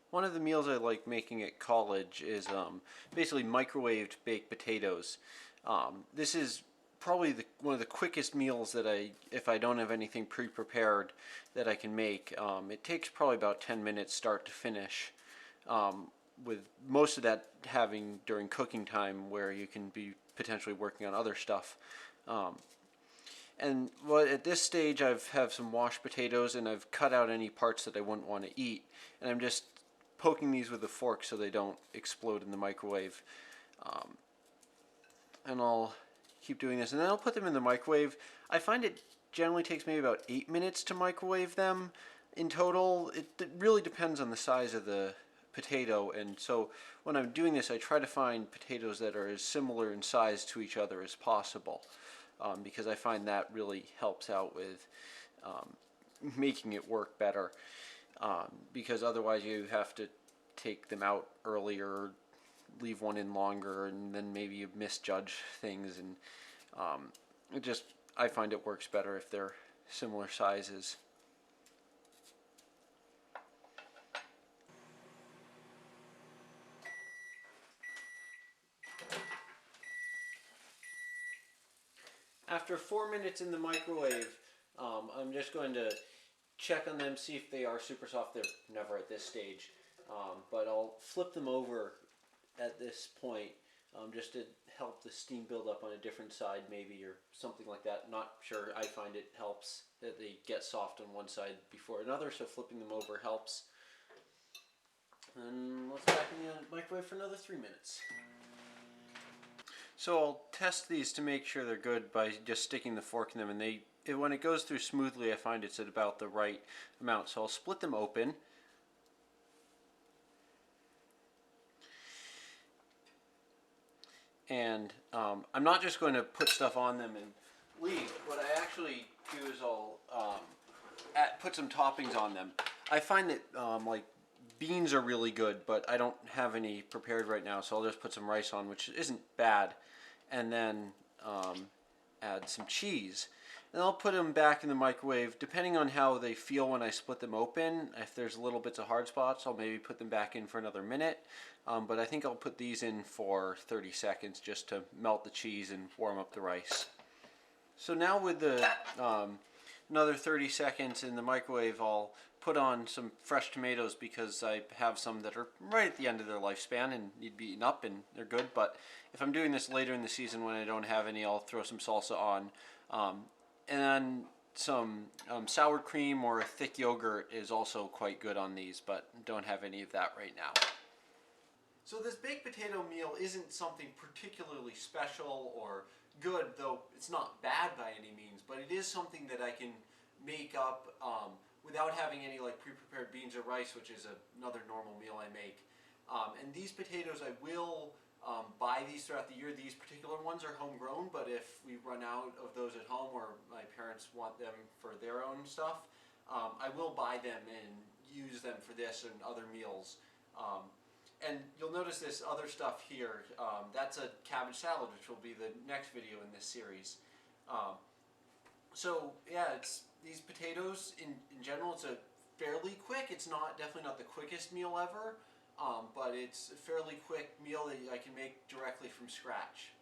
One of the meals I like making at college is basically microwaved baked potatoes. This is probably one of the quickest meals that if I don't have anything pre-prepared, that I can make. It takes probably about 10 minutes start to finish, with most of that having during cooking time where you can be potentially working on other stuff. Um, and well, at this stage, have some washed potatoes, and I've cut out any parts that I wouldn't want to eat, and I'm just poking these with a fork so they don't explode in the microwave. Um, and I'll keep doing this, and then I'll put them in the microwave. I find it generally takes maybe about 8 minutes to microwave them in total. It really depends on the size of the potato, and so when I'm doing this, I try to find potatoes that are as similar in size to each other as possible, because I find that really helps out with um, making it work better. Because otherwise you have to take them out earlier, leave one in longer, and then maybe you misjudge things, and it just I find it works better if they're similar sizes. After 4 minutes in the microwave, I'm just going to check on them, see if they are super soft. They're never at this stage, but I'll flip them over at this point, just to help the steam build up on a different side maybe, or something like that. Not sure. I find it helps that they get soft on one side before another, so flipping them over helps. And let's back in the microwave for another 3 minutes. So I'll test these to make sure they're good by just sticking the fork in them, and when it goes through smoothly, I find it's at about the right amount. So I'll split them open. And I'm not just going to put stuff on them and leave. What I actually do is I'll put some toppings on them. I find that like beans are really good, but I don't have any prepared right now, so I'll just put some rice on, which isn't bad, and then add some cheese. And I'll put them back in the microwave, depending on how they feel when I split them open. If there's little bits of hard spots, I'll maybe put them back in for another minute. But I think I'll put these in for 30 seconds just to melt the cheese and warm up the rice. So now with the another 30 seconds in the microwave, I'll put on some fresh tomatoes because I have some that are right at the end of their lifespan and need to be eaten up, and they're good. But if I'm doing this later in the season when I don't have any, I'll throw some salsa on. And then some sour cream or thick yogurt is also quite good on these, but don't have any of that right now. So this baked potato meal isn't something particularly special or good, though it's not bad by any means, but it is something that I can make up without having any like pre-prepared beans or rice, which is another normal meal I make. And these potatoes, I will buy these throughout the year. These particular ones are homegrown, but if we run out of those at home or my parents want them for their own stuff, I will buy them and use them for this and other meals. And you'll notice this other stuff here. That's a cabbage salad, which will be the next video in this series. So yeah, it's these potatoes in general. It's a fairly quick. It's definitely not the quickest meal ever, but it's a fairly quick meal that I can make directly from scratch.